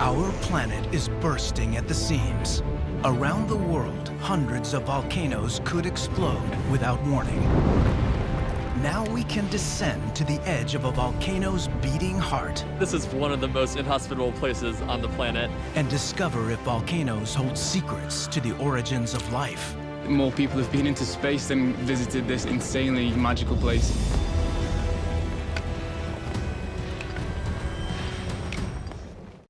Our planet is bursting at the seams. Around the world, hundreds of volcanoes could explode without warning. Now we can descend to the edge of a volcano's beating heart This is one of the most inhospitable places on the planet. and discover if volcanoes hold secrets to the origins of life. More people have been into space than visited this insanely magical place.